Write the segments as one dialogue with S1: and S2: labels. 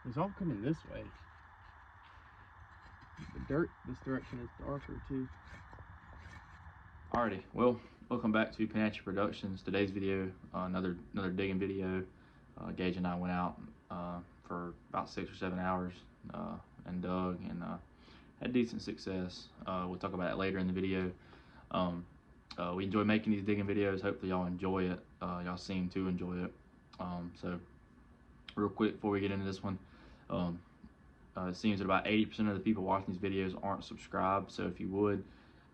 S1: It's all coming this way. The dirt this direction is darker too.
S2: Alrighty, well, welcome back to Panache Productions. Today's video, another digging video. Gage and I went out for about 6 or 7 hours and dug and had decent success. We'll talk about it later in the video. We enjoy making these digging videos. Hopefully y'all enjoy it. Y'all seem to enjoy it. So real quick before we get into this one, it seems that about 80% of the people watching these videos aren't subscribed. So if you would,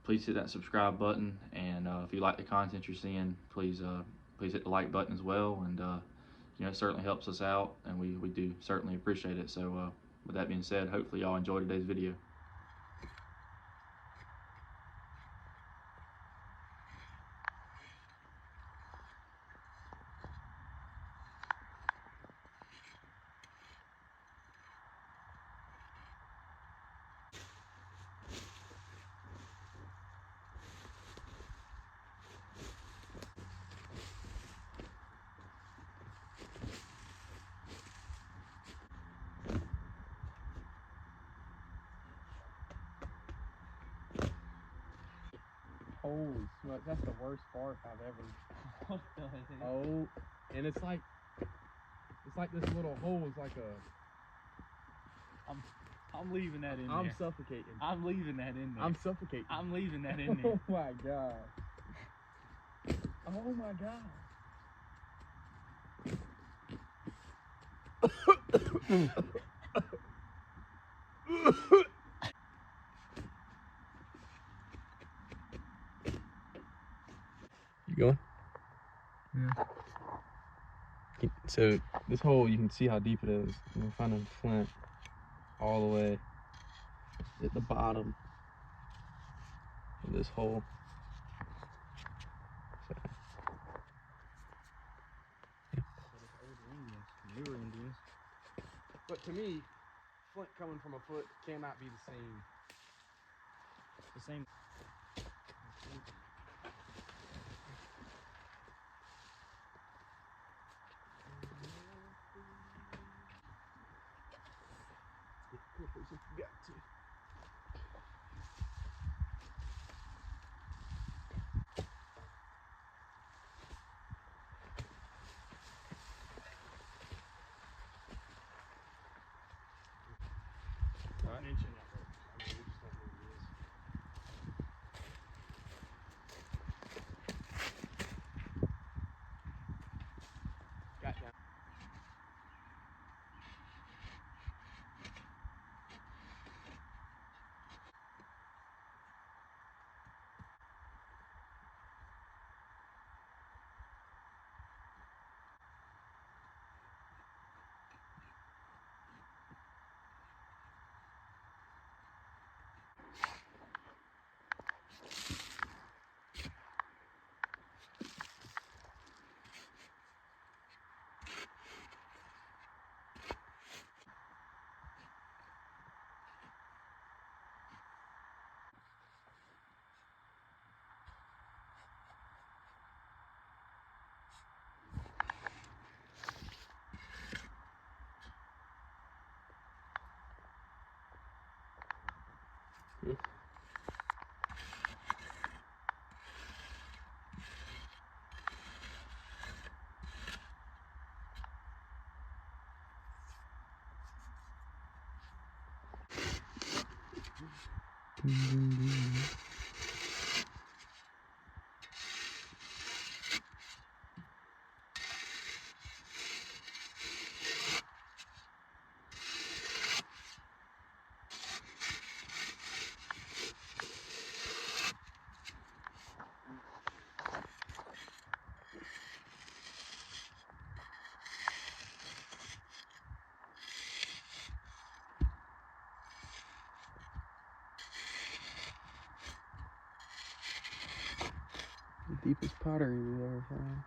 S2: please hit that subscribe button. And if you like the content you're seeing, please hit the like button as well. And you know, it certainly helps us out, and we do certainly appreciate it. So with that being said, hopefully y'all enjoy today's video.
S1: Holy smokes, that's the worst part I've ever.
S3: What the heck?
S1: Oh, and it's like this little hole is like a.
S3: I'm leaving that in there.
S1: I'm suffocating.
S3: I'm leaving that in there.
S1: I'm suffocating.
S3: I'm leaving that in there.
S1: Oh my god. Oh my god. You going?
S3: Yeah.
S1: So this hole, you can see how deep it is. We're finding flint all the way at the bottom of this hole. So, yeah.
S3: Newer Indians.
S1: But to me, flint coming from a foot cannot be the same.
S3: The same.
S1: Got to. Mention it. I mean, we just don't know what it is. Got down. The deepest pottery we've ever found.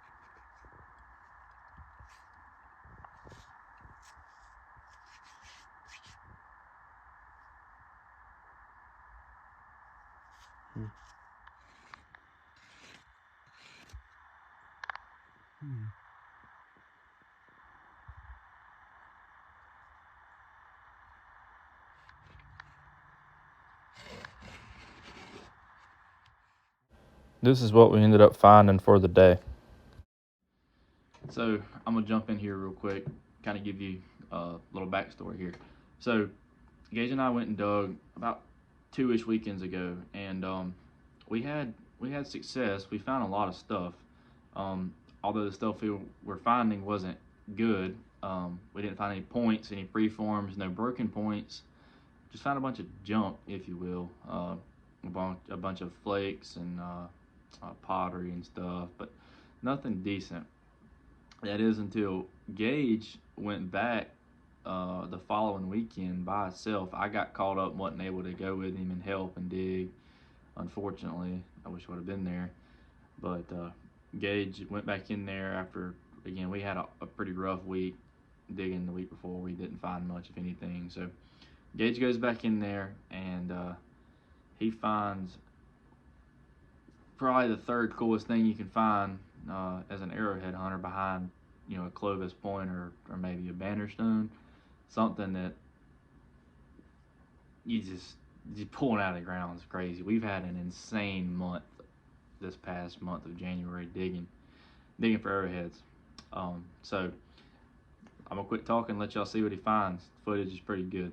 S2: this is what we ended up finding for the day. So I'm gonna jump in here real quick, kind of give you a little backstory here. So Gage and I went and dug about 2-ish weekends ago, and we had success. We found a lot of stuff. Although the stuff we were finding wasn't good, we didn't find any points, any preforms, no broken points. Just found a bunch of junk, if you will, a bunch of flakes and pottery and stuff, but nothing decent. That is until Gage went back the following weekend by himself. I got caught up, wasn't able to go with him and help and dig. Unfortunately, I wish I would have been there. But Gage went back in there after, again, we had a pretty rough week digging the week before. We didn't find much, if anything. So Gage goes back in there, and he finds probably the third coolest thing you can find as an arrowhead hunter behind, a Clovis point or maybe a bannerstone. Something that you just pulling out of the ground is crazy. We've had an insane month this past month of January digging for arrowheads. So I'm gonna quit talking, let y'all see what he finds. The footage is pretty good.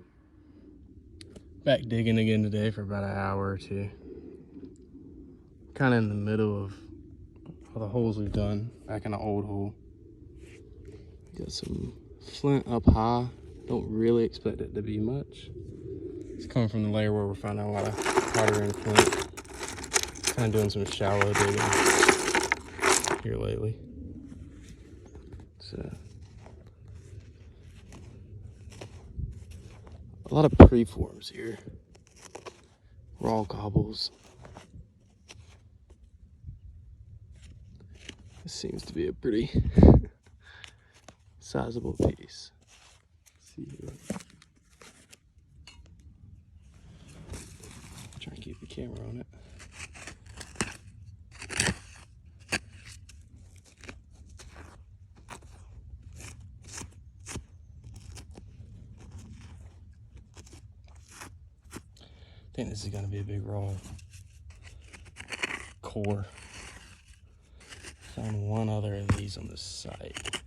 S1: Back digging again today for about an hour or two. Kind of in the middle of all the holes we've done, back in the old hole. Got some flint up high. Don't really expect it to be much. It's coming from the layer where we're finding a lot of pottery and flint. Kind of doing some shallow digging here lately. So a lot of preforms here. Raw gobbles. This seems to be a pretty sizable piece. Let's see here. Try and keep the camera on it. I think this is gonna be a big raw core. Found one other of these on the site.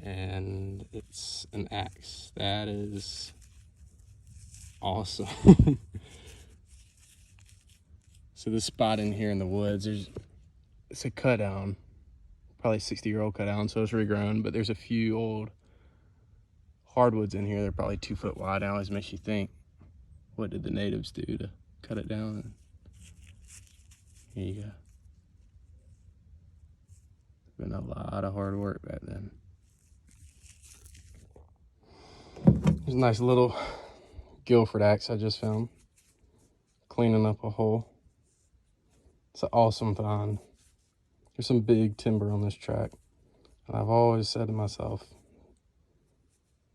S1: And it's an axe. That is awesome. So this spot in here in the woods, it's a cut down, probably 60-year-old cut down, so it's regrown, but there's a few old hardwoods in here. They're probably 2 foot wide. It always makes you think, what did the natives do to cut it down? Here you go. Been a lot of hard work back then. There's a nice little Guilford axe I just found, cleaning up a hole. It's an awesome find. There's some big timber on this track, and I've always said to myself,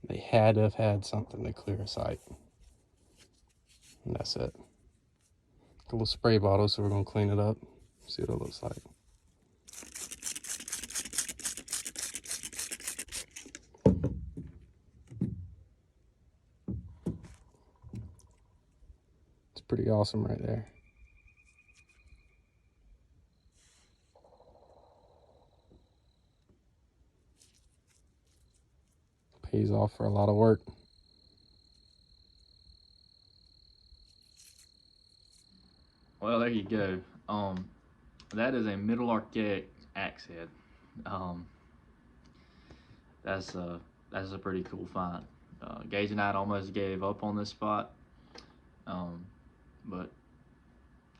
S1: they had to have had something to clear a site. And that's it. A little spray bottle, so we're gonna clean it up, see what it looks like. It's pretty awesome right there. Pays off for a lot of work.
S2: Well, there you go. That is a middle archaic axe head. That's a pretty cool find. Gage and I almost gave up on this spot, but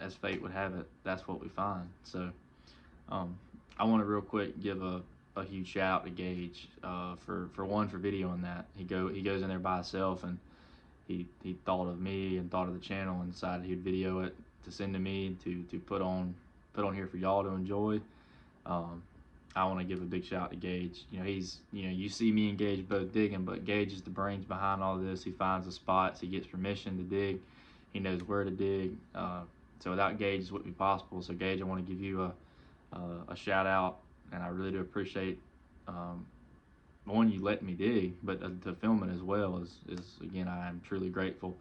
S2: as fate would have it, that's what we find. So I want to real quick give a huge shout out to Gage for videoing that. He goes in there by himself, and he thought of me and thought of the channel and decided he'd video it to send to me to put on here for y'all to enjoy. I want to give a big shout out to Gage. You see me and Gage both digging, but Gage is the brains behind all this. He finds the spots, he gets permission to dig, he knows where to dig. So without Gage, it wouldn't be possible. So Gage, I want to give you a shout out, and I really do appreciate one, you letting me dig, but to film it as well is again, I am truly grateful.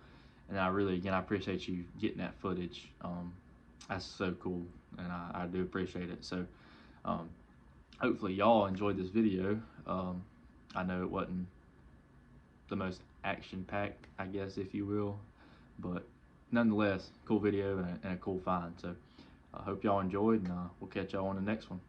S2: And I really, again, I appreciate you getting that footage. That's so cool, and I do appreciate it. So um, hopefully y'all enjoyed this video. I know it wasn't the most action-packed, I guess, if you will, but nonetheless, cool video and a cool find. So I hope y'all enjoyed, and we'll catch y'all on the next one.